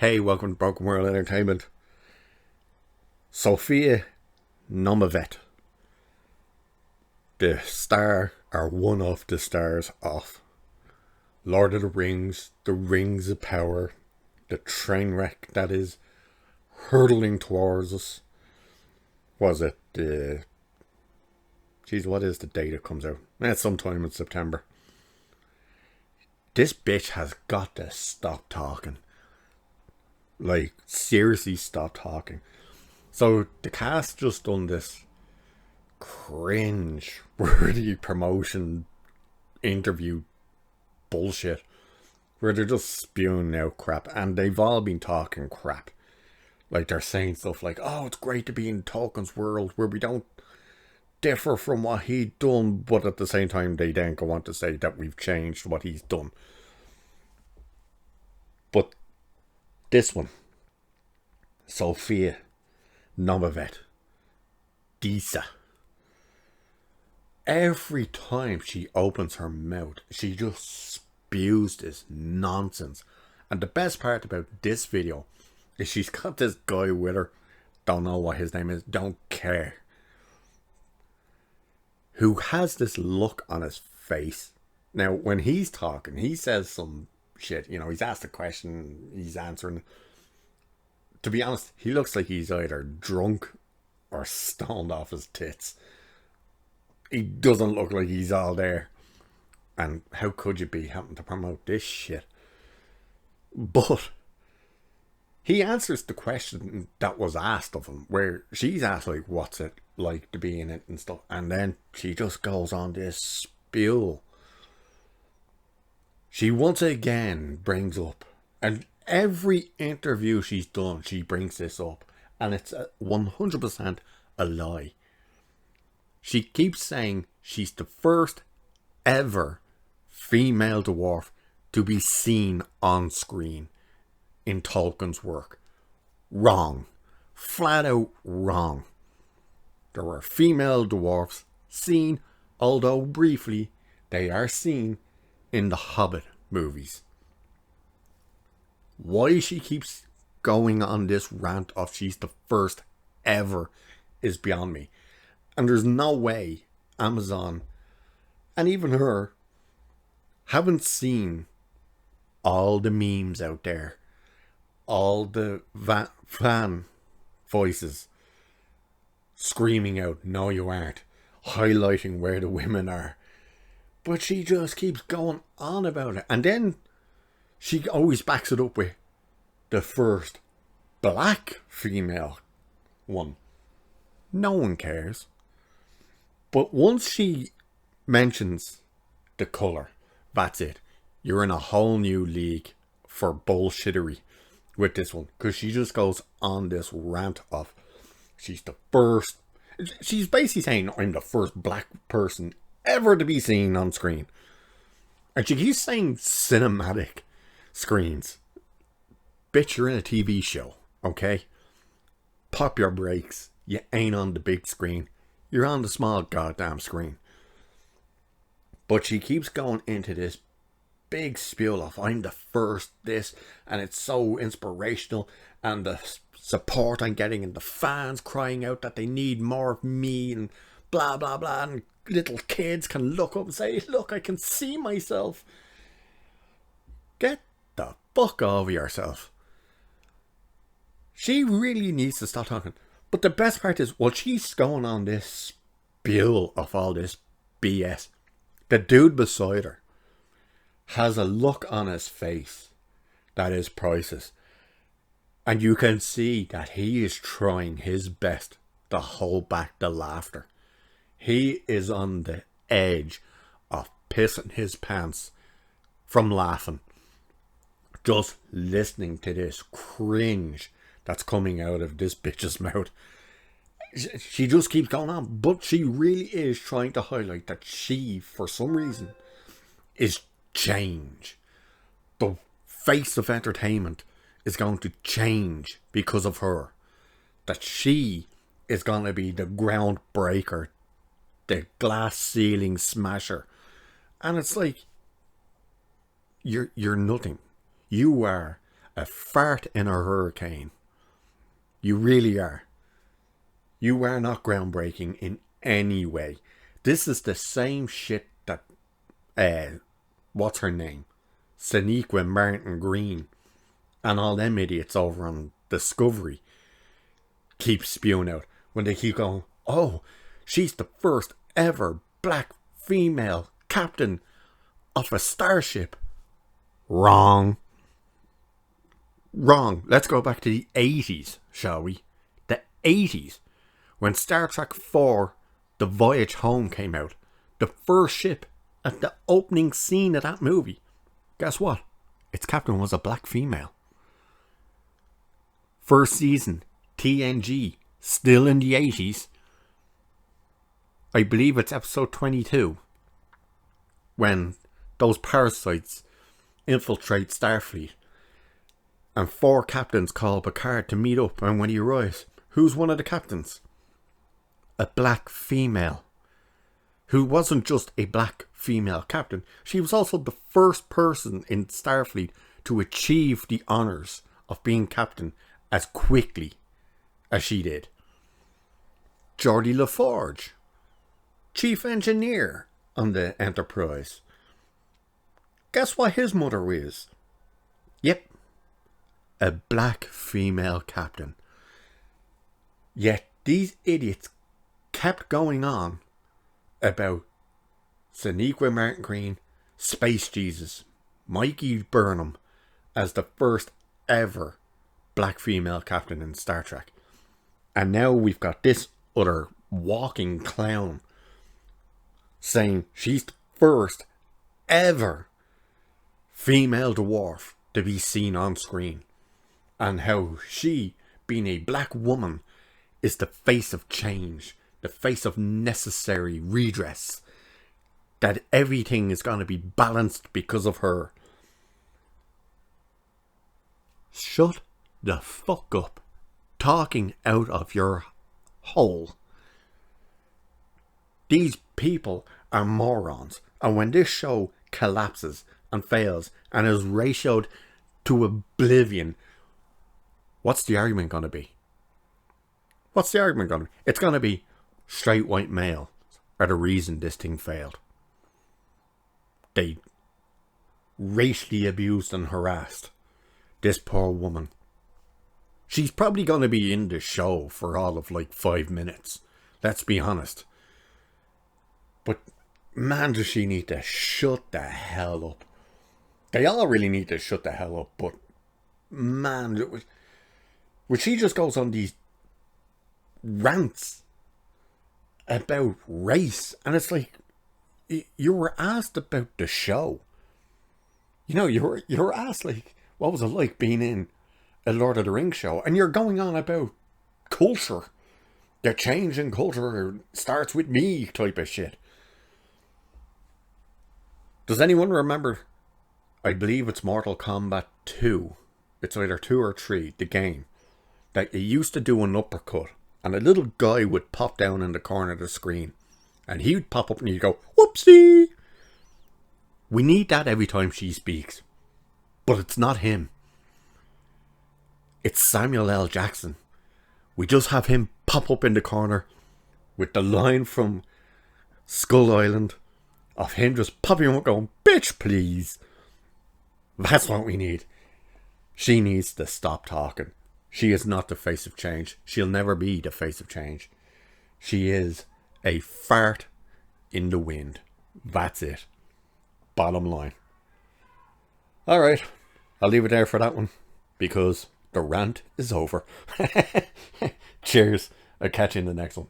Hey, welcome to Broken World Entertainment. Sophia Nomvete, the star or one of the stars of Lord of the Rings, the Rings of Power, the train wreck that is hurtling towards us. Was it the... Jeez, what is the date it comes out? It's sometime in September. This bitch has got to stop talking. Like, seriously stop talking. So the cast just done this cringe worthy promotion interview bullshit where they're just spewing out crap, and they've all been talking crap. Like, they're saying stuff like, oh, it's great to be in Tolkien's world where we don't differ from what he'd done, but at the same time they then go on to say that we've changed what he's done. But this one, Sophia Nomvete, Disa, every time she opens her mouth, she just spews this nonsense. And the best part about this video is she's got this guy with her, don't know what his name is, don't care, who has this look on his face. Now, when he's talking, he says some shit, he's asked a question, he's answering. To be honest, he looks like he's either drunk or stoned off his tits. He doesn't look like he's all there. And how could you be having to promote this shit? But he answers the question that was asked of him, where she's asked, like, what's it like to be in it and stuff. And then she just goes on this spiel. She once again brings up, and every interview she's done, she brings this up, and it's 100% a lie. She keeps saying she's the first ever female dwarf to be seen on screen in Tolkien's work. Wrong. Flat out wrong. There were female dwarfs seen, although briefly, they are seen in the Hobbit movies. Why she keeps going on this rant of she's the first ever is beyond me. And there's no way Amazon and even her haven't seen all the memes out there, all the fan voices screaming out, no you aren't, highlighting where the women are. But she just keeps going on about it. And then she always backs it up with the first black female one. No one cares. But once she mentions the colour, that's it. You're in a whole new league for bullshittery with this one. Because she just goes on this rant of she's the first. She's basically saying I'm the first black person ever to be seen on screen. And she keeps saying cinematic screens. Bitch, you're in a TV show, okay? Pop your brakes. You ain't on the big screen. You're on the small goddamn screen. But she keeps going into this big spiel of I'm the first this, and it's so inspirational, and the support I'm getting, and the fans crying out that they need more of me, and blah blah blah, and little kids can look up and say, look, I can see myself. Get the fuck over yourself. She really needs to stop talking. But the best part is, while she's going on this spiel of all this BS, the dude beside her has a look on his face that is priceless. And you can see that he is trying his best to hold back the laughter. He is on the edge of pissing his pants from laughing. Just listening to this cringe that's coming out of this bitch's mouth. She just keeps going on. But she really is trying to highlight that she, for some reason, is change. The face of entertainment is going to change because of her. That she is going to be the groundbreaker, the glass ceiling smasher. And it's like, you're nothing. You are a fart in a hurricane. You really are. You are not groundbreaking in any way. This is the same shit that, what's her name? Sonequa Martin Green and all them idiots over on Discovery keep spewing out. When they keep going, oh, she's the first ever black female captain of a starship. Wrong. Wrong. Let's go back to the 80s, shall we? The 80s. When Star Trek 4, The Voyage Home came out. The first ship at the opening scene of that movie. Guess what? Its captain was a black female. First season, TNG, still in the 80s. I believe it's episode 22. When those parasites infiltrate Starfleet. And 4 captains call Picard to meet up. And when he arrives, who's one of the captains? A black female. Who wasn't just a black female captain. She was also the first person in Starfleet to achieve the honours of being captain as quickly as she did. Geordie LaForge, chief engineer on the Enterprise. Guess what his mother is? Yep, a black female captain. Yet these idiots kept going on about Sonequa Martin Green, Space Jesus, Mikey Burnham as the first ever black female captain in Star Trek. And now we've got this other walking clown saying she's the first ever female dwarf to be seen on screen. And how she, being a black woman, is the face of change, the face of necessary redress. That everything is going to be balanced because of her. Shut the fuck up. Talking out of your hole. These people are morons. And when this show collapses and fails and is ratioed to oblivion, what's the argument going to be? What's the argument going to be? It's going to be straight white male are the reason this thing failed. They racially abused and harassed this poor woman. She's probably going to be in the show for all of like 5 minutes. Let's be honest. But man, does she need to shut the hell up. They all really need to shut the hell up. But man, when she just goes on these rants about race, and it's like, you were asked about the show. You know, you were asked, like, what was it like being in a Lord of the Rings show? And you're going on about culture. The change in culture starts with me type of shit. Does anyone remember, I believe it's Mortal Kombat 2. It's either 2 or 3, the game. That you used to do an uppercut. And a little guy would pop down in the corner of the screen. And he would pop up and he'd go, whoopsie! We need that every time she speaks. But it's not him. It's Samuel L. Jackson. We just have him pop up in the corner with the line from Skull Island of him just popping up going, bitch please. That's what we need. She needs to stop talking. She is not the face of change. She'll never be the face of change. She is a fart in the wind. That's it. Bottom line. Alright, I'll leave it there for that one, because the rant is over. Cheers. I'll catch you in the next one.